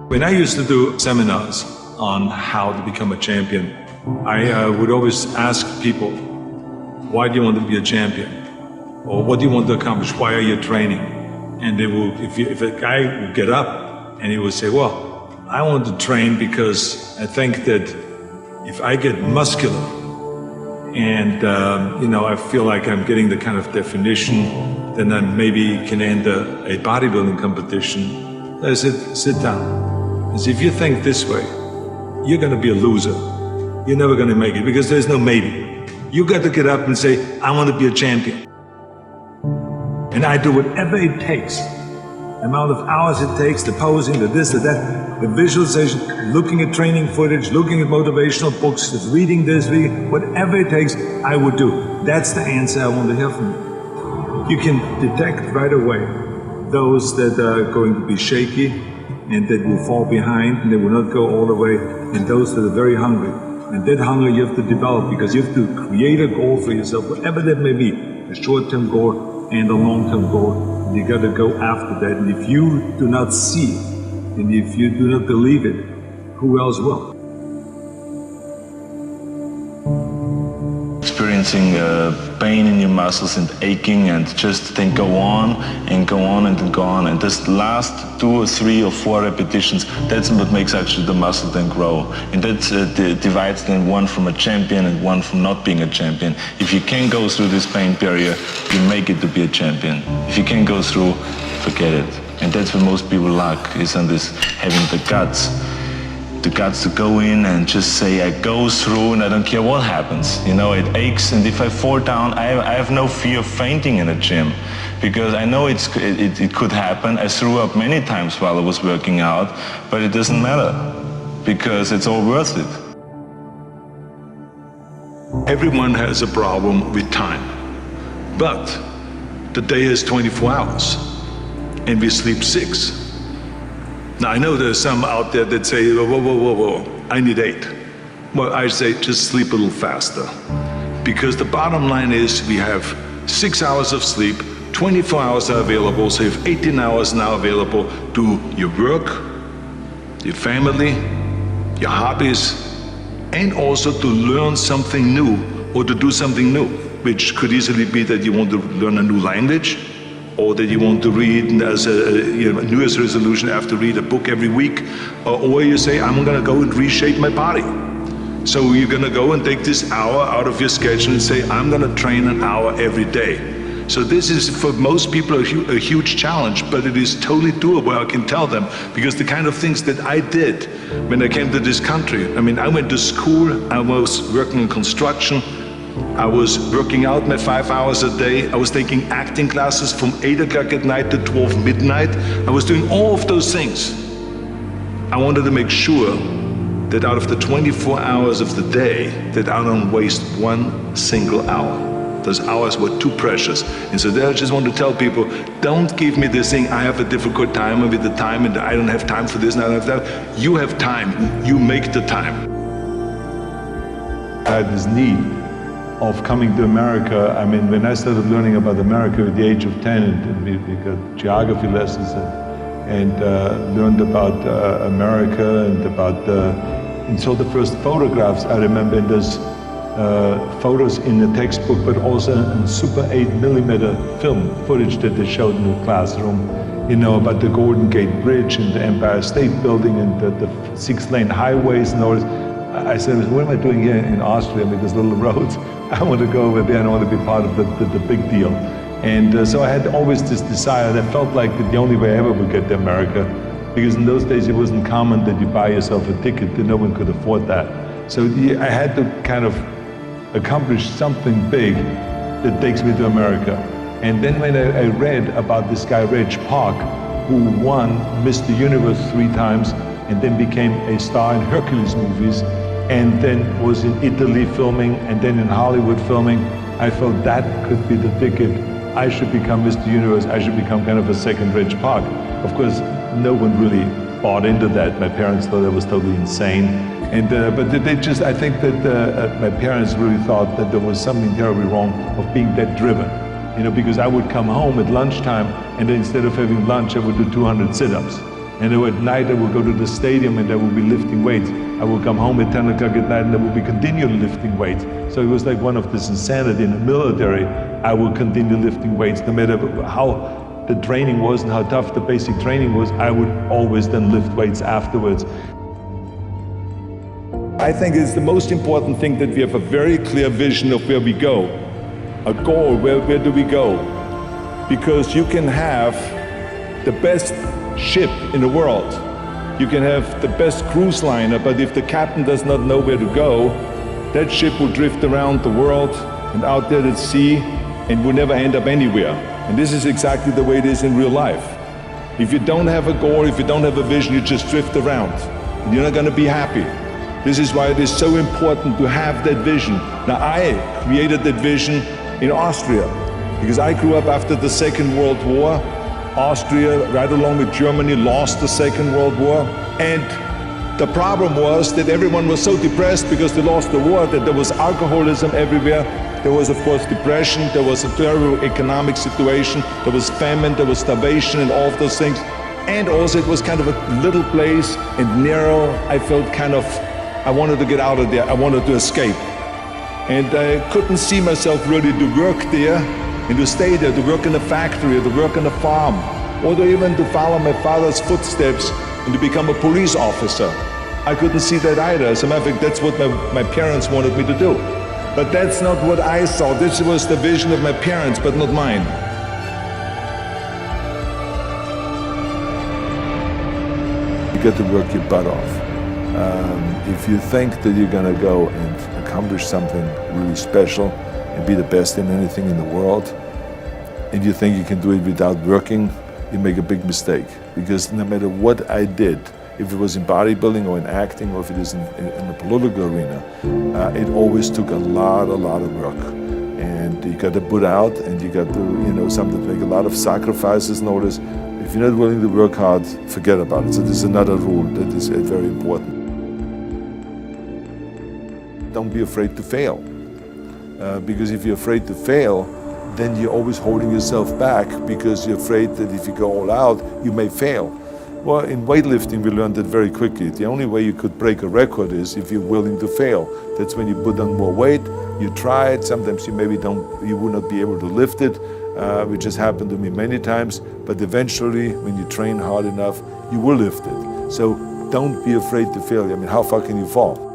When I used to do seminars on how to become a champion, I would always ask people, why do you want to be a champion? Or what do you want to accomplish? Why are you training? And they will, if a guy would get up and he would say, well, I want to train because I think that if I get muscular and I feel like I'm getting the kind of definition, then I maybe can enter a bodybuilding competition. I said, sit down. I said, if you think this way, you're going to be a loser. You're never going to make it because there's no maybe. You got to get up and say, I want to be a champion. And I do whatever it takes. The amount of hours it takes, the posing, the this, the that, the visualization, looking at training footage, looking at motivational books, just reading this, whatever it takes, I would do. That's the answer I want to hear from you. You can detect right away those that are going to be shaky and that will fall behind and they will not go all the way, and those that are very hungry. And that hunger you have to develop because you have to create a goal for yourself, whatever that may be, a short-term goal and a long-term goal. And you got to go after that. And if you do not see it, and if you do not believe it, who else will? Experiencing pain in your muscles and aching, and just then go on and go on and then go on, and this last 2 or 3 or 4 repetitions, that's what makes actually the muscle then grow, and that divides then one from a champion and one from not being a champion. If you can go through this pain barrier, you make it to be a champion. If you can't go through, forget it. And that's what most people lack, is on this having the guts to go in and just say, I go through and I don't care what happens. You know, it aches, and if I fall down, I have no fear of fainting in a gym, because I know it could happen. I threw up many times while I was working out, but it doesn't matter, because it's all worth it. Everyone has a problem with time, but the day is 24 hours, and we sleep 6. Now, I know there's some out there that say, whoa, I need 8. Well, I say just sleep a little faster. Because the bottom line is we have 6 hours of sleep, 24 hours are available, so you have 18 hours now available to your work, your family, your hobbies, and also to learn something new or to do something new, which could easily be that you want to learn a new language, or that you want to read as a New Year's resolution, I have to read a book every week, or you say, I'm going to go and reshape my body. So you're going to go and take this hour out of your schedule and say, I'm going to train an hour every day. So this is, for most people, a huge challenge, but it is totally doable, I can tell them, because the kind of things that I did when I came to this country, I mean, I went to school, I was working in construction, I was working out my 5 hours a day. I was taking acting classes from 8 o'clock at night to 12 midnight. I was doing all of those things. I wanted to make sure that out of the 24 hours of the day, that I don't waste one single hour. Those hours were too precious. And so there I just want to tell people, don't give me this thing, I have a difficult time with the time and I don't have time for this and I don't have that. You have time, you make the time. I had this need of coming to America. I mean, when I started learning about America at the age of 10, and we got geography lessons and learned about America and about and saw the first photographs. I remember in those photos in the textbook, but also in Super 8mm film footage that they showed in the classroom, you know, about the Golden Gate Bridge and the Empire State Building and the 6-lane highways and all this. I said, what am I doing here in Austria with these little roads? I want to go over there and I want to be part of the big deal. And so I had always this desire that felt like the only way I ever would get to America, because in those days it wasn't common that you buy yourself a ticket, that no one could afford that. So I had to kind of accomplish something big that takes me to America. And then when I read about this guy, Reg Park, who won Mr. Universe 3 times and then became a star in Hercules movies, and then was in Italy filming, and then in Hollywood filming, I felt that could be the ticket. I should become Mr. Universe, I should become kind of a second Reg Park. Of course, no one really bought into that. My parents thought I was totally insane. And, but they just, I think that my parents really thought that there was something terribly wrong of being that driven. You know, because I would come home at lunchtime, and then instead of having lunch, I would do 200 sit-ups. And then at night I would go to the stadium and I would be lifting weights. I would come home at 10 o'clock at night and I would be continually lifting weights. So it was like one of this insanity in the military. I would continue lifting weights no matter how the training was and how tough the basic training was. I would always then lift weights afterwards. I think it's the most important thing that we have a very clear vision of where we go. A goal, where do we go? Because you can have the best ship in the world. You can have the best cruise liner, but if the captain does not know where to go, that ship will drift around the world and out there at sea and will never end up anywhere. And this is exactly the way it is in real life. If you don't have a goal, if you don't have a vision, you just drift around and you're not going to be happy. This is why it is so important to have that vision. Now, I created that vision in Austria because I grew up after the Second World War. Austria, right along with Germany, lost the Second World War. And the problem was that everyone was so depressed because they lost the war that there was alcoholism everywhere. There was, of course, depression. There was a terrible economic situation. There was famine, there was starvation and all of those things. And also it was kind of a little place and narrow. I felt kind of, I wanted to get out of there. I wanted to escape. And I couldn't see myself really to work there and to stay there, to work in a factory, or to work on a farm, or to even to follow my father's footsteps and to become a police officer. I couldn't see that either. As a matter of fact, that's what my parents wanted me to do. But that's not what I saw. This was the vision of my parents, but not mine. You got to work your butt off. If you think that you're going to go and accomplish something really special and be the best in anything in the world, and you think you can do it without working, you make a big mistake. Because no matter what I did, if it was in bodybuilding or in acting or if it is in the political arena, it always took a lot of work. And you got to put out and you got to, sometimes make a lot of sacrifices. Notice, if you're not willing to work hard, forget about it. So this is another rule that is very important. Don't be afraid to fail. Because if you're afraid to fail, then you're always holding yourself back because you're afraid that if you go all out, you may fail. Well, in weightlifting, we learned that very quickly. The only way you could break a record is if you're willing to fail. That's when you put on more weight, you try it, sometimes you will not be able to lift it, which has happened to me many times, but eventually, when you train hard enough, you will lift it. So don't be afraid to fail. I mean, how far can you fall?